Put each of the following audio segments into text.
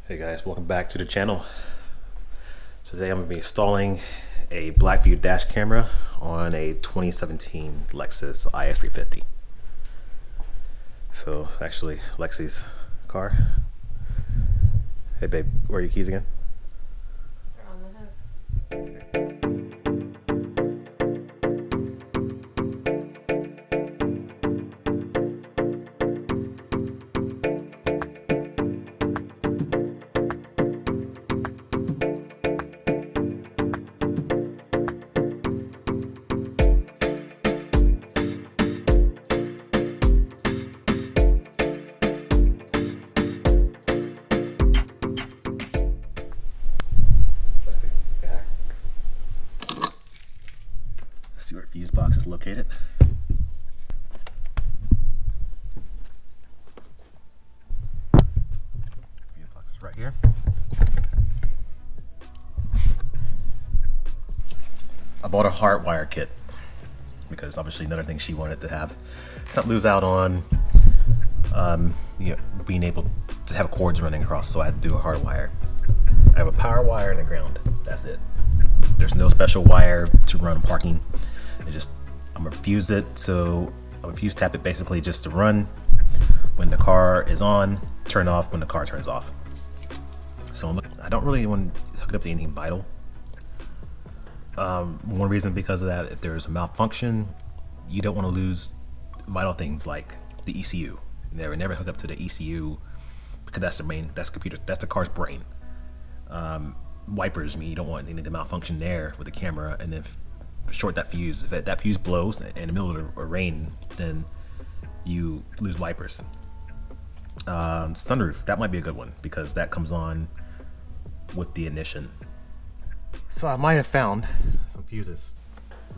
Hey guys, welcome back to the channel. Today I'm going to be installing a Blackvue dash camera on a 2017 Lexus IS350. So actually Lexi's car. Hey babe, where are your keys again? They're on the hood. See where fuse box is located. Fuse box is right here. I bought a Hardwire kit because obviously another thing she wanted to have, let's not lose out on being able to have cords running across, so I had to do a hardwire. I have a power wire and a ground. That's it. There's no special wire to run parking. I'm gonna fuse it, so I'm gonna fuse tap it basically just to run when the car is on, turn off when the car turns off. So I don't really want to hook it up to anything vital. One reason because of that, if there's a malfunction, you don't want to lose vital things like the ECU. Never hook up to the ECU because that's the car's brain. Wipers, you don't want anything to malfunction there with the camera, and then short that fuse. If that fuse blows in the middle of the rain, then you lose wipers. Sunroof, that might be a good one because that comes on with the ignition. So I might have found some fuses.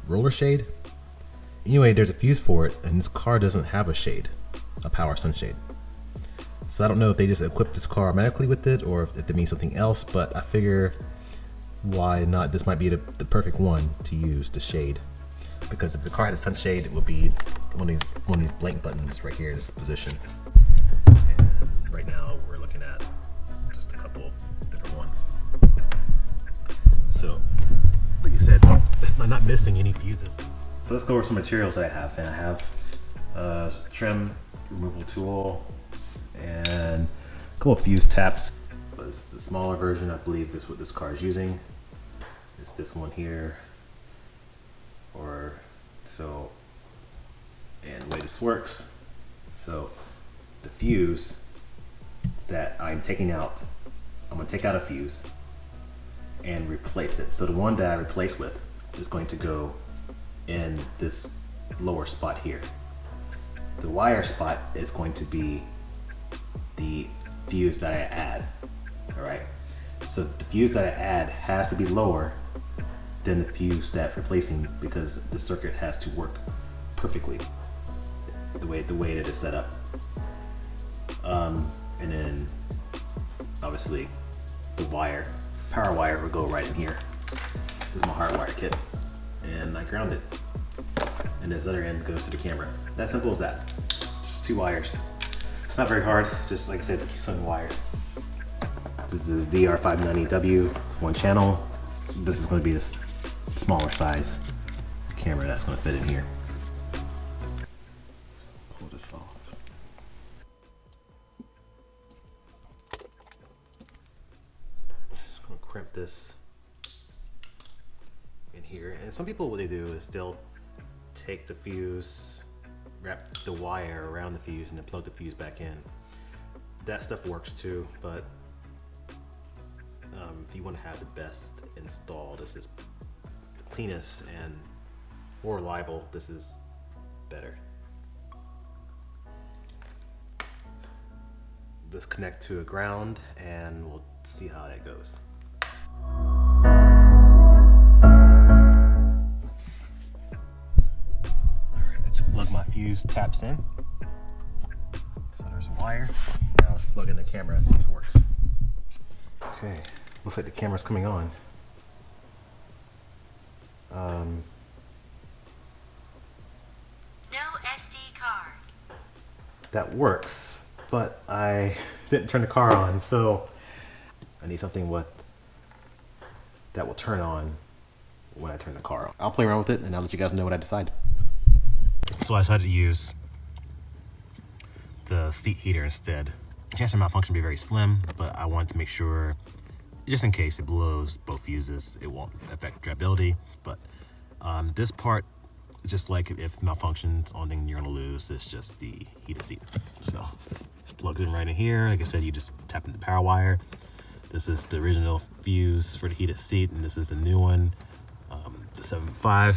Roller shade. Anyway, there's a fuse for it, and this car doesn't have a shade, a power sunshade. So I don't know if they just equipped this car automatically with it or if it means something else, but I figure why not, this might be the perfect one to use, the shade. Because if the car had a sunshade, it would be one of these blank buttons right here in this position. And right now we're looking at just a couple different ones. So, like I said, I'm not missing any fuses. So let's go over some materials that I have. And I have a trim removal tool and a couple of fuse taps. But this is a smaller version. I believe this is what this car is using. It's this one here, or so. And the way this works, so the fuse that I'm taking out, I'm gonna take out a fuse and replace it. So the one that I replace with is going to go in this lower spot here. The wire spot is going to be the fuse that I add. All right. So the fuse that I add has to be lower than the fuse that's replacing because the circuit has to work perfectly the way that it's set up. And then obviously the power wire will go right in here. This is my Hardwire kit, and I ground it. And this other end goes to the camera. That simple as that. Just 2 wires. It's not very hard. Just like I said, it's some wires. This is DR590W, 1 channel. This is going to be the smaller size camera that's going to fit in here. So pull this off. Just going to crimp this in here. And some people, what they do is they'll take the fuse, wrap the wire around the fuse, and then plug the fuse back in. That stuff works too, but if you want to have the best install, this is the cleanest and more reliable. This is better. Let's connect to a ground and we'll see how that goes. Alright, let's plug my fuse taps in. So there's a wire. Now let's plug in the camera and see if it works. Okay, looks like the camera's coming on. No SD card. That works, but I didn't turn the car on, so I need something that will turn on when I turn the car on. I'll play around with it and I'll let you guys know what I decide. So I decided to use the seat heater instead. The chance of malfunction be very slim, but I wanted to make sure, just in case it blows both fuses, it won't affect drivability. But this part, just like if malfunctions, only thing you're gonna lose is just the heated seat. So plug it in right in here. Like I said, you just tap in the power wire. This is the original fuse for the heated seat, and this is the new one, the 7.5.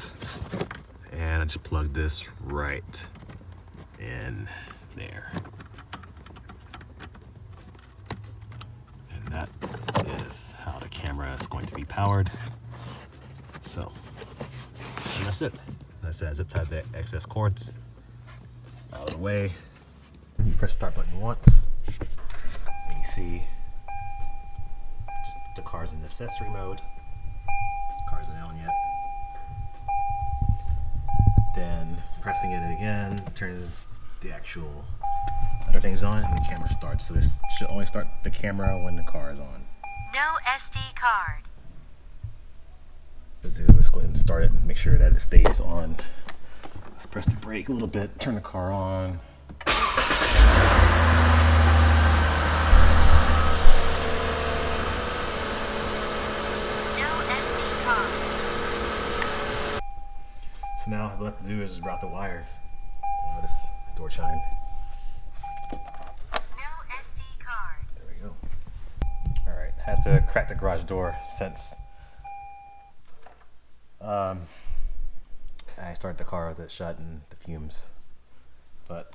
And I just plug this right in there. And that is how the camera is going to be powered. So, and that's it. That's it. I zip tied the excess cords out of the way. You press the start button once, and you see just the car's in accessory mode. Car isn't on yet. Then pressing it again turns the actual other things on, and the camera starts. So this should only start the camera when the car is on. No SD card. Let's go ahead and start it and make sure that it stays on. Let's press the brake a little bit, turn the car on. No SD card. So now all I have to do is just route the wires. This door chime. No SD card. There we go. All right, had to crack the garage door since I started the car with it shut and the fumes, but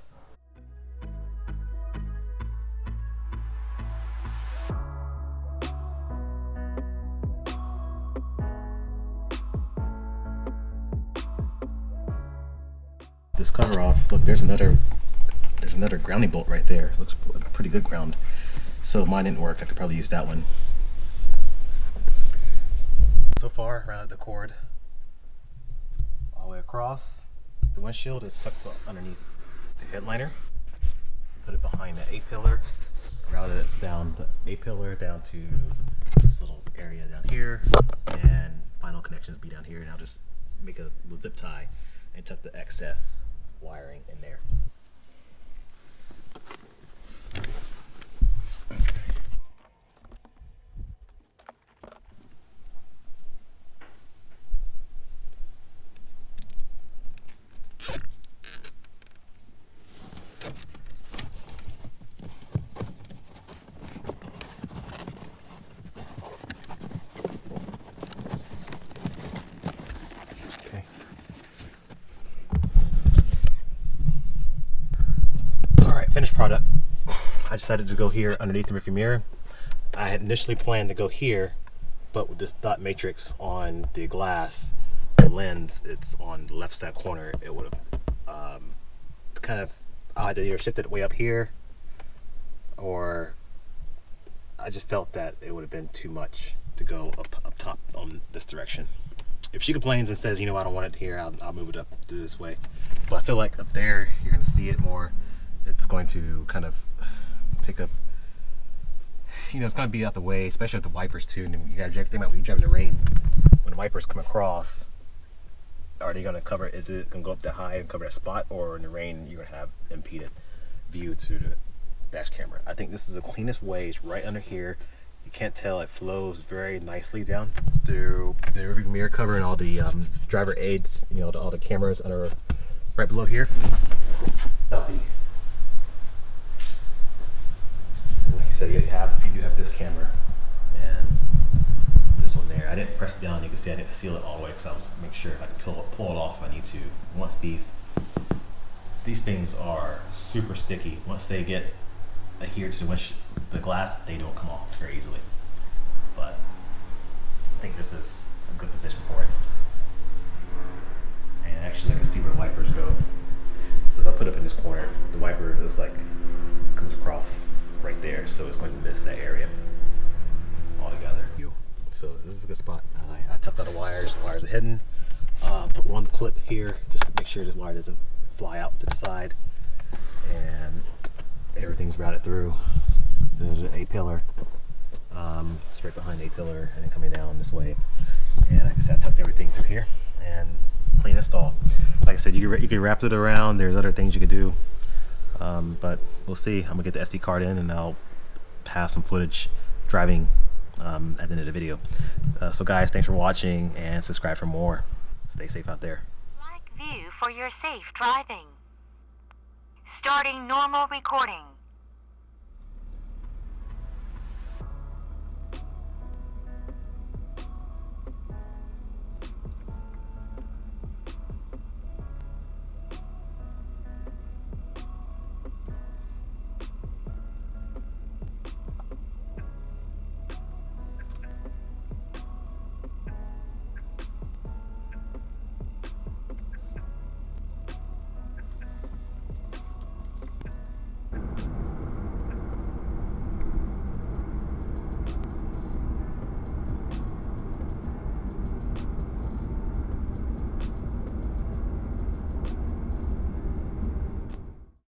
this cover off. Look, there's another grounding bolt right there. Looks pretty good ground. So mine didn't work. I could probably use that one. So far, rounded the cord all the way across. The windshield is tucked underneath the headliner. Put it behind the A-pillar. Routed it down the A-pillar down to this little area down here, and final connections be down here. And I'll just make a little zip tie and tuck the excess wiring in there. Finished product. I decided to go here underneath the rearview mirror. I had initially planned to go here, but with this dot matrix on the glass, the lens, it's on the left side corner. It would have I had to either shift it way up here, or I just felt that it would have been too much to go up top on this direction. If she complains and says, you know, I don't want it here, I'll move it up to this way. But I feel like up there, you're gonna see it more. It's going to kind of take up, you know, it's going to be out the way, especially with the wipers too. And you got to think about when you're driving in the rain, when the wipers come across, are they going to cover, is it going to go up that high and cover that spot, or in the rain you're going to have impeded view to the dash camera? I think this is the cleanest way. It's right under here. You can't tell, it flows very nicely down through the rearview mirror cover and all the driver aids, you know, all the cameras under right below here. Like I said, you do have this camera and this one there. I didn't press it down. You can see I didn't seal it all the way because I was making sure I could pull it off if I need to. Once these things are super sticky, once they get adhered to the glass, they don't come off very easily. But I think this is a good position for it. And actually, I can see where the wipers go. So if I put it up in this corner, the wiper looks like comes across right there, so it's going to miss that area altogether. So this is a good spot. I tucked out the wires are hidden. Put one clip here just to make sure this wire doesn't fly out to the side, and everything's routed through the A-pillar. straight behind a pillar and then coming down this way. And like I said, I tucked everything through here and clean install. Like I said, you can wrap it around. There's other things you could do, but we'll see. I'm gonna get the SD card in and I'll have some footage driving at the end of the video. So guys, thanks for watching and subscribe for more. Stay safe out there. Blackvue for your safe driving. Starting normal recording.